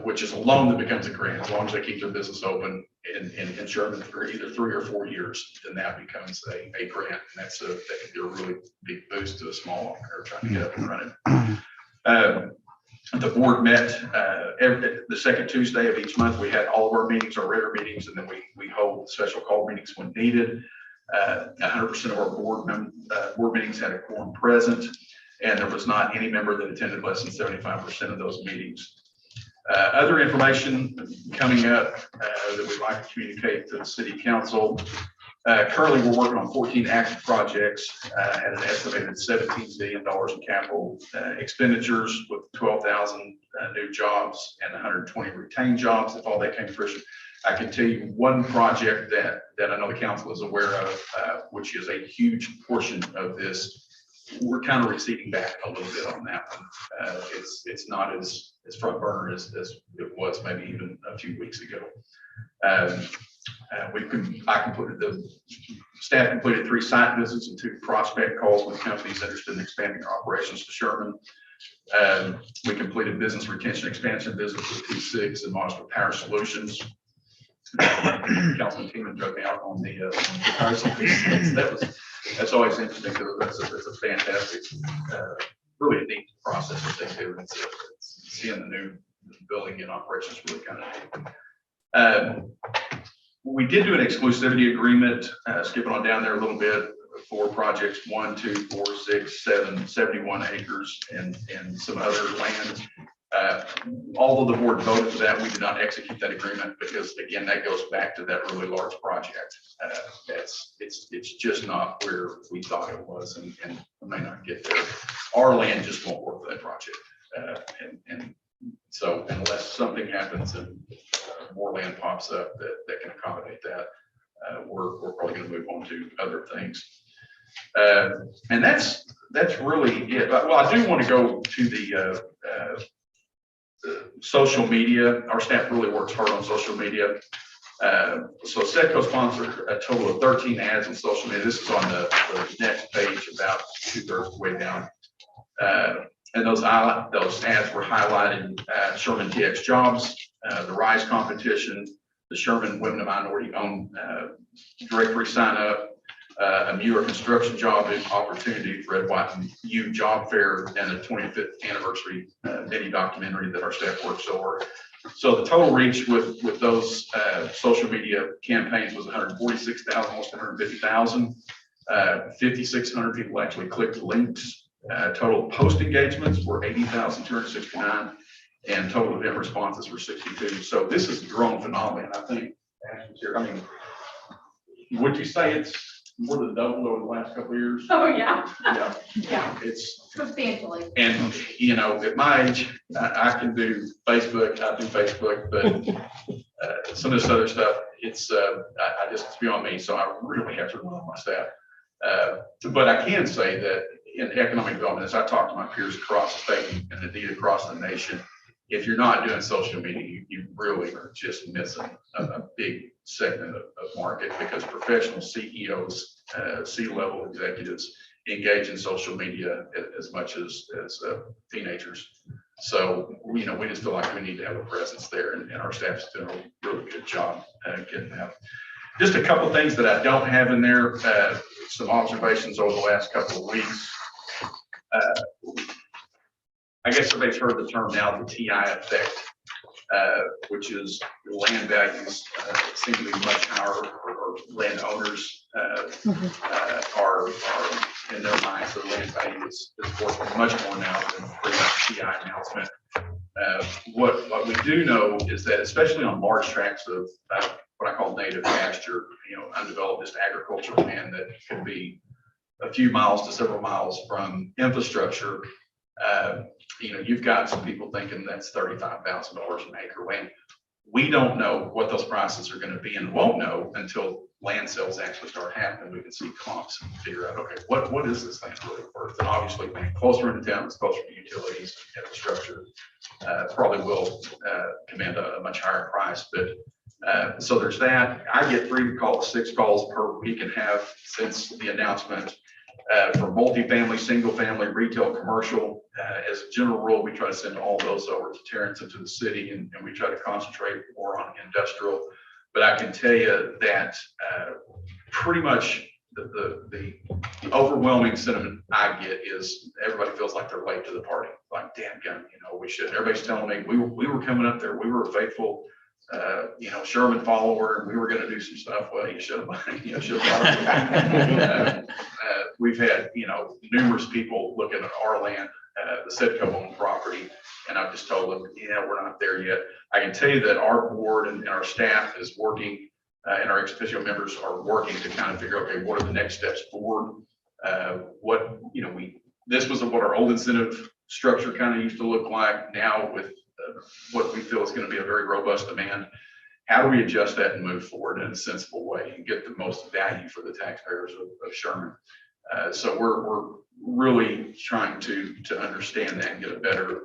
Which is a loan that becomes a grant. As long as they keep their business open in Sherman for either 3 or 4 years, then that becomes a grant. And that can be a really big boost to a small entrepreneur trying to get up and running. The board met the second Tuesday of each month. We had all of our meetings, our regular meetings, and then we hold special call meetings when needed. 100% of our board meetings had a quorum present, and there was not any member that attended less than 75% of those meetings. Other information coming up that we'd like to communicate to the city council. Currently, we're working on 14 active projects at an estimated $17 billion in capital expenditures, with 12,000 new jobs and 120 retained jobs if all that came to fruition. I can tell you one project that I know the council is aware of, which is a huge portion of this. We're kind of receding back a little bit on that one. It's not as front burner as it was maybe even a few weeks ago. The staff completed 3 site visits and 2 prospect calls with companies interested in expanding their operations to Sherman. We completed business retention expansion visits with T6 and Monster Power Solutions. Councilman Teeman drove me out on the power solutions. That's always interesting because that's a fantastic, really neat process that they do. It's seeing the new building in operations really kind of. We did do an exclusivity agreement, skipping on down there a little bit, for projects 1, 2, 4, 6, 7, 71 acres and some other land. Although the board voted for that, we did not execute that agreement because, again, that goes back to that really large project. It's just not where we thought it was, and we may not get there. Our land just won't work for that project, and so unless something happens and more land pops up that can accommodate that, we're probably going to move on to other things. And that's really it. Well, I do want to go to the social media. Our staff really works hard on social media. So Sedco sponsored a total of 13 ads on social media. This is on the next page, about 2/3 of the way down. And those ads were highlighting Sherman TX Jobs, the RISE competition, the Sherman Women and Minority Owned Directory sign up, a Muir construction job opportunity for Ed White and U Job Fair, and the 25th anniversary mini documentary that our staff worked so hard. So the total reach with those social media campaigns was 146,000, almost 150,000. 5,600 people actually clicked the links. Total post engagements were 80,269, and total event responses were 62. So this has grown phenomenally, and I think, I mean, would you say it's more than doubled over the last couple of years? Oh, yeah. Yeah. Yeah, It's, substantially. and you know, at my age, I can do Facebook, I do Facebook, but some of this other stuff, it's it's beyond me. So I really have to rely on my staff. But I can say that in economic development, as I talk to my peers across the state and indeed across the nation, if you're not doing social media, you really are just missing a big segment of market, because professional CEOs, C-level executives engage in social media as much as teenagers. So, you know, we just feel like we need to have a presence there, and our staff's doing a really good job getting that. Just a couple of things that I don't have in there, some observations over the last couple of weeks. I guess everybody's heard the term now, the TI effect, which is land values seem to be much higher, or landowners are in their minds, the land value is worth much more now than pre-TI announcement. What we do know is that, especially on large tracts of what I call native pasture, you know, undeveloped, just agricultural land that could be a few miles to several miles from infrastructure, you know, you've got some people thinking that's $35,000 an acre land. We don't know what those prices are going to be, and won't know until land sales actually start happening. We can see comps and figure out, okay, what is this land really worth? And obviously, being closer into town, it's closer to utilities, infrastructure, probably will command a much higher price. But so there's that. I get 3 to 6 calls per week and have since the announcement for multifamily, single family, retail, commercial. As a general rule, we try to send all those over to Terrence and to the city, and we try to concentrate more on industrial. But I can tell you that pretty much the overwhelming sentiment I get is everybody feels like they're late to the party. Like, damn gun, you know, we should. Everybody's telling me we were coming up there, we were a faithful you know, Sherman follower, and we were going to do some stuff. Well, you should have, you know, should have. We've had, you know, numerous people looking at our land, the Sedco owned property, and I've just told them, yeah, we're not there yet. I can tell you that our board and our staff is working, and our ex officio members are working to kind of figure, okay, what are the next steps forward? What, you know, this was what our old incentive structure kind of used to look like. Now with what we feel is going to be a very robust demand, how do we adjust that and move forward in a sensible way and get the most value for the taxpayers of Sherman? So we're really trying to understand that and get a better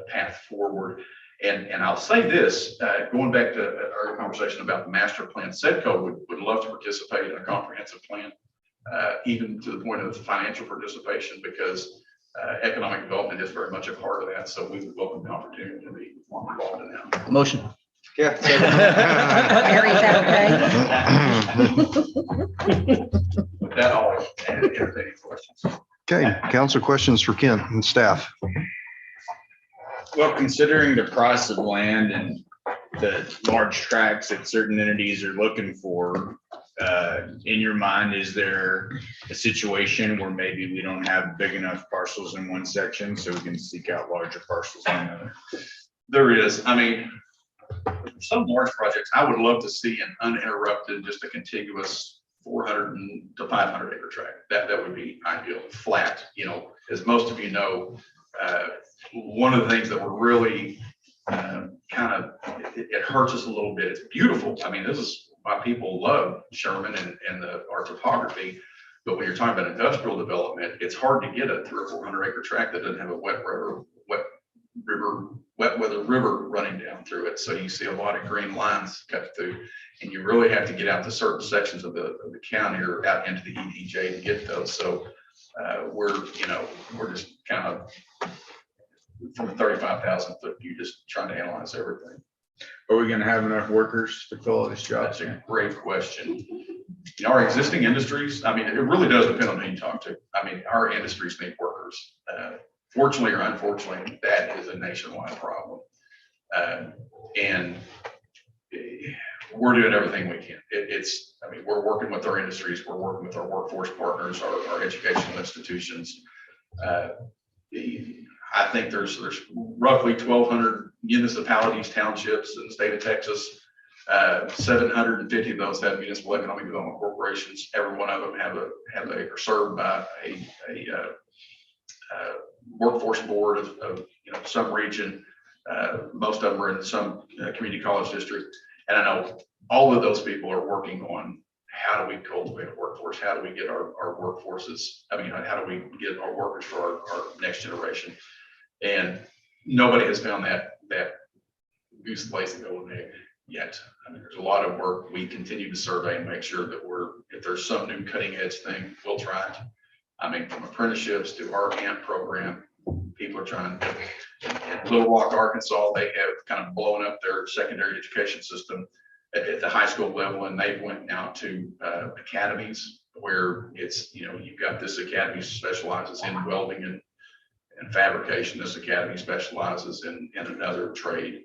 path forward. And I'll say this, going back to our conversation about the master plan, Sedco would love to participate in a comprehensive plan, even to the point of financial participation, because economic development is very much a part of that. So we would welcome the opportunity to be more involved in that. Motion. Yeah. Mary, is that okay? With that, I'll entertain any questions. Okay, council questions for Kent and staff. Well, considering the price of land and the large tracts that certain entities are looking for, in your mind, is there a situation where maybe we don't have big enough parcels in one section so we can seek out larger parcels in another? There is. I mean, some large projects, I would love to see an uninterrupted, just a contiguous 400 to 500 acre tract. That would be ideal, flat. You know, as most of you know, one of the things that we're really it hurts us a little bit. It's beautiful. I mean, this is why people love Sherman and our topography. But when you're talking about industrial development, it's hard to get a 300 or 400 acre tract that doesn't have a wet weather river running down through it. So you see a lot of green lines cut through, and you really have to get out to certain sections of the county or out into the EDJ to get those. So we're just kind of from a 35,000 foot view, just trying to analyze everything. Are we gonna have enough workers to fill this job? That's a great question. You know, our existing industries, I mean, it really does depend on who you talk to. I mean, our industries need workers. Fortunately or unfortunately, that is a nationwide problem. And we're doing everything we can. I mean, we're working with our industries, we're working with our workforce partners, our educational institutions. I think there's roughly 1,200 municipalities, townships in the state of Texas. 750 of those have municipal economic development corporations. Every one of them are served by a workforce board of some region. Most of them are in some community college district. And I know all of those people are working on how do we cultivate a workforce? How do we get our workforces? I mean, how do we get our workers for our next generation? And nobody has found that goose lays the golden egg yet. I mean, there's a lot of work. We continue to survey and make sure that if there's some new cutting edge thing, we'll try it. I mean, from apprenticeships to our AMP program, people are trying to. In Little Rock, Arkansas, they have kind of blown up their secondary education system at the high school level, and they went now to academies where it's, you've got this academy specializes in welding and fabrication. This academy specializes in another trade.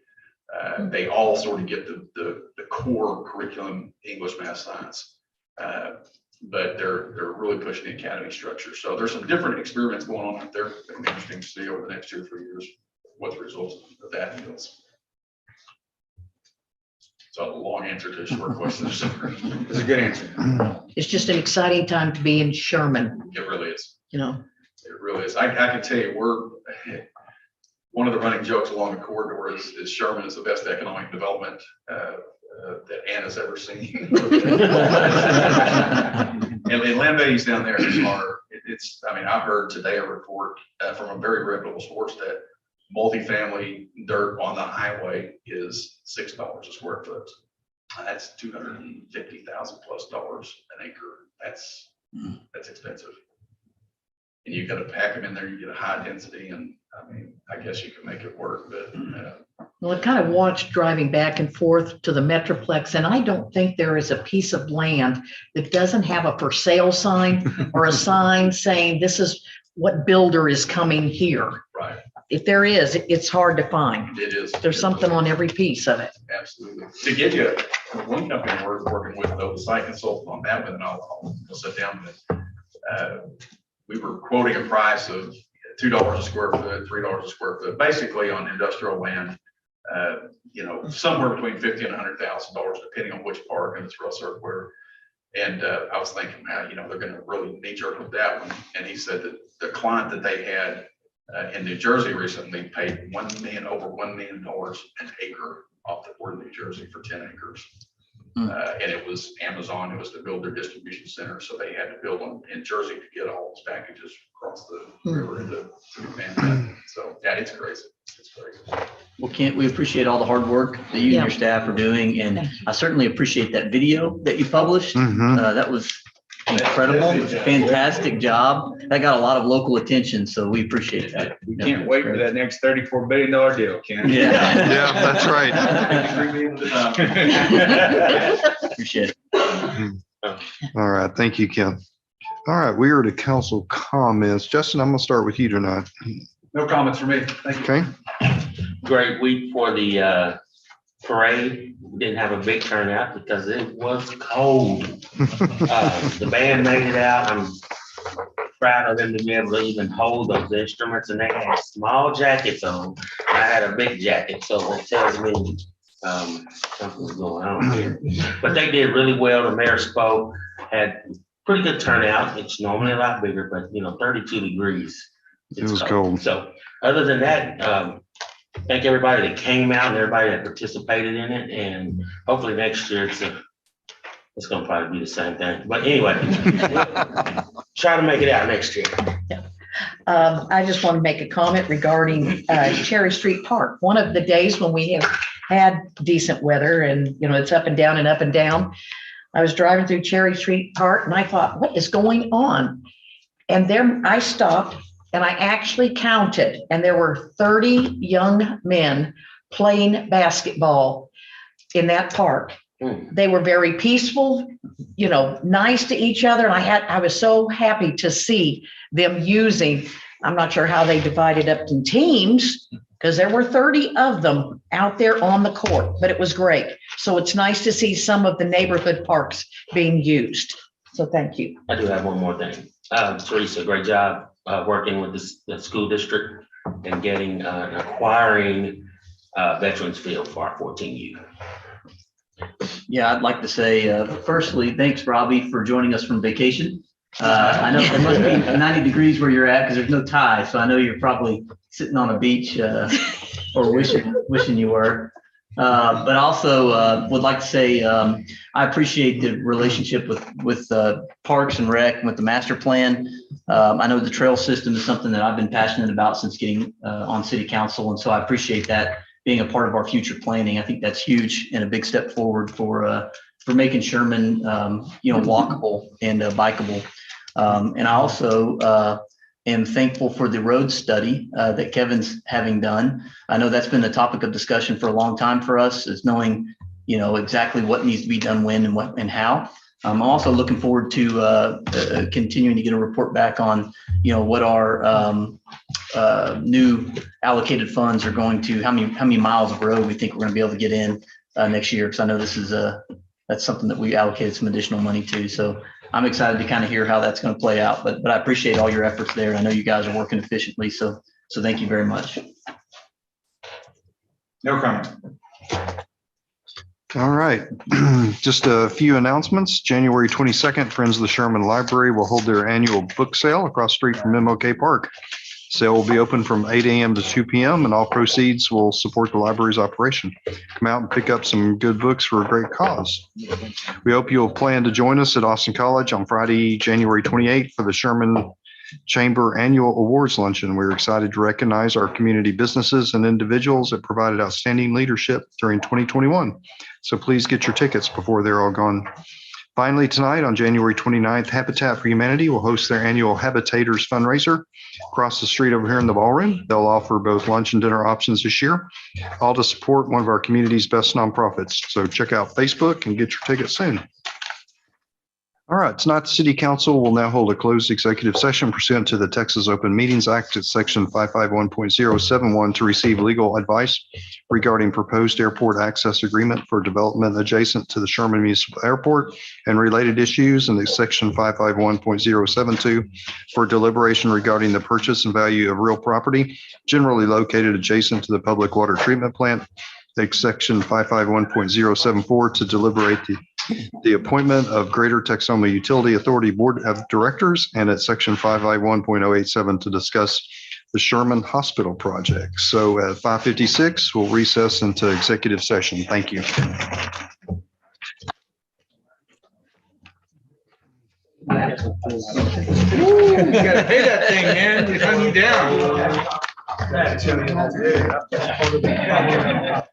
They all sort of get the core curriculum, English, math, science, but they're really pushing the academy structure. So there's some different experiments going on out there. It'll be interesting to see over the next 2 or 3 years what the results of that yields. So a long answer to a short question. It's a good answer. It's just an exciting time to be in Sherman. It really is. It really is. I can tell you, one of the running jokes along the corridor is Sherman is the best economic development that Anna's ever seen. and land values down there are, I heard today a report from a very reputable source that multifamily dirt on the highway is $6 a square foot. That's $250,000+ an acre. That's expensive. And you've got to pack them in there. You get a high density, and I guess you can make it work. But well, I kind of watched driving back and forth to the Metroplex, and I don't think there is a piece of land that doesn't have a for sale sign or a sign saying this is what builder is coming here. Right. If there is, it's hard to find. It is. There's something on every piece of it. Absolutely. To give you one company we're working with, though, the site consultant on that one, and I'll sit down with. We were quoting a price of $2 a square foot, $3 a square foot, basically on industrial land. Somewhere between $50,000 and $100,000, depending on which park and it's real earthware. And I was thinking, they're going to really knee jerk with that one. And he said that the client that they had in New Jersey recently paid over $1 million an acre off the board of New Jersey for 10 acres. And it was Amazon, it was to build their distribution center. So they had to build them in Jersey to get all those packages across the river into Manhattan. So yeah, it's crazy. It's crazy. Well, Kent, we appreciate all the hard work that you and your staff are doing. And I certainly appreciate that video that you published. That was incredible. It was a fantastic job. That got a lot of local attention. So we appreciate that. We can't wait for that next $34 billion deal, Ken. Yeah, that's right. Appreciate it. All right. Thank you, Kim. All right. We are to council comments. Justin, I'm going to start with you tonight. No comments for me. Thank you. Okay. Great week for the parade. We didn't have a big turnout because it was cold. The band made it out. I'm proud of them to be able to even hold those instruments, and they had small jackets on. I had a big jacket, so it tells me something's going on here. But they did really well. The mayor spoke, had pretty good turnout. It's normally a lot bigger, but 32 degrees. It was cold. So other than that, thank everybody that came out and everybody that participated in it. And hopefully next year it's going to probably be the same thing. But anyway, try to make it out next year. I just want to make a comment regarding Cherry Street Park. One of the days when we have had decent weather and, it's up and down and up and down, I was driving through Cherry Street Park and I thought, what is going on? And there I stopped And I actually counted, and there were 30 young men playing basketball in that park. They were very peaceful, nice to each other. And I was so happy to see them using, I'm not sure how they divided up in teams, because there were 30 of them out there on the court, but it was great. So it's nice to see some of the neighborhood parks being used. So thank you. I do have one more thing. Teresa, great job working with the school district and acquiring Veterans Field for our 14U. Yeah, I'd like to say, firstly, thanks, Robbie, for joining us from vacation. I know it must be 90 degrees where you're at because there's no tie, so I know you're probably sitting on a beach or wishing you were. But also would like to say I appreciate the relationship with Parks and Rec and with the master plan. I know the trail system is something that I've been passionate about since getting on city council, and so I appreciate that being a part of our future planning. I think that's huge and a big step forward for making Sherman walkable and bikeable. And I also am thankful for the road study that Kevin's having done. I know that's been a topic of discussion for a long time for us, is knowing, exactly what needs to be done when and what and how. I'm also looking forward to continuing to get a report back on, what our new allocated funds are going to, how many miles of road we think we're going to be able to get in next year. Because I know this is that's something that we allocated some additional money to. So I'm excited to kind of hear how that's going to play out. But I appreciate all your efforts there. I know you guys are working efficiently. So thank you very much. No comment. All right, just a few announcements. January 22nd, Friends of the Sherman Library will hold their annual book sale across the street from MLK Park. Sale will be open from 8 a.m. to 2 p.m. and all proceeds will support the library's operation. Come out and pick up some good books for a great cause. We hope you'll plan to join us at Austin College on Friday, January 28th for the Sherman Chamber Annual Awards Luncheon. We're excited to recognize our community businesses and individuals that provided outstanding leadership during 2021. So please get your tickets before they're all gone. Finally, tonight on January 29th, Habitat for Humanity will host their annual Habitators fundraiser across the street over here in the ballroom. They'll offer both lunch and dinner options this year, all to support one of our community's best nonprofits. So check out Facebook and get your tickets soon. All right, tonight the City Council will now hold a closed executive session pursuant to the Texas Open Meetings Act at section 551.071 to receive legal advice regarding proposed airport access agreement for development adjacent to the Sherman Municipal Airport and related issues, and section 551.072 for deliberation regarding the purchase and value of real property generally located adjacent to the public water treatment plant. Section 551.074 to deliberate the appointment of Greater Texoma Utility Authority Board of Directors, and at section 551.087 to discuss the Sherman Hospital project. So at 5:56, we'll recess into executive session. Thank you. You gotta pay that thing, man. They hung you down.